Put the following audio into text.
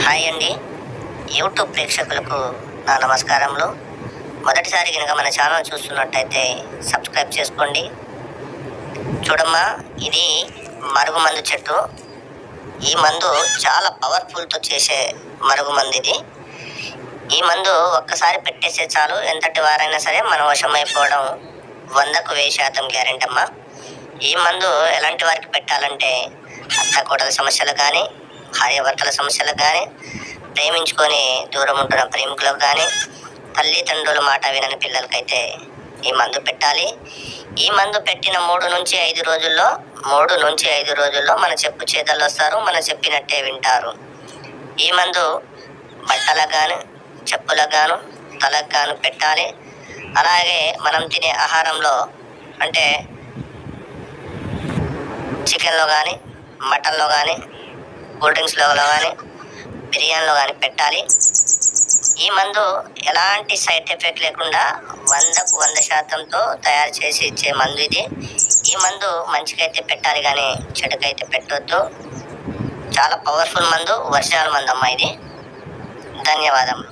Hi అండి. YouTube ప్రేక్షకులకు నా నమస్కారములు. మొదటిసారి కనుక మన ఛానల్ చూస్తున్నట్టయితే సబ్స్క్రైబ్ చేసుకోండి. చూడమ్మా, ఇది మరుగుమందు చెట్టు. ఈ మందు చాలా పవర్ఫుల్తో చేసే మరుగుమందు ఇది. ఈ మందు ఒక్కసారి పెట్టేస్తే చాలు, ఎంతటి వారైనా సరే మన వశమైపోవడం 100కు 1000% గ్యారెంటీ అమ్మా. ఈ మందు ఎలాంటి వారికి పెట్టాలంటే అత్తాకోడల సమస్యలు కానీ, భార్యాభర్తల సమస్యలకు కానీ, ప్రేమించుకొని దూరం ఉంటున్న ప్రేమికులకు కానీ, తల్లిదండ్రుల మాట వినని పిల్లలకైతే ఈ మందు పెట్టాలి. ఈ మందు పెట్టిన 3 నుంచి 5 రోజుల్లో మన చెప్పు చేతల్లో వస్తారు, మన చెప్పినట్టే వింటారు. ఈ మందు బట్టలకు గాను, చెప్పులకు గాను, తలకు గాను పెట్టాలి. అలాగే మనం తినే ఆహారంలో అంటే చికెన్లో కానీ, మటన్లో కానీ, కూల్ డ్రింక్స్లో కానీ, బిర్యానీలో కానీ పెట్టాలి. ఈ మందు ఎలాంటి సైడ్ ఎఫెక్ట్ లేకుండా 100కు 100%తో తయారు చేసి ఇచ్చే మందు ఇది. ఈ మందు మంచికైతే పెట్టాలి కానీ చెడుకైతే పెట్టొద్దు. చాలా పవర్ఫుల్ మందు, ఒరిజినల్ మందు అమ్మా ఇది. ధన్యవాదములు.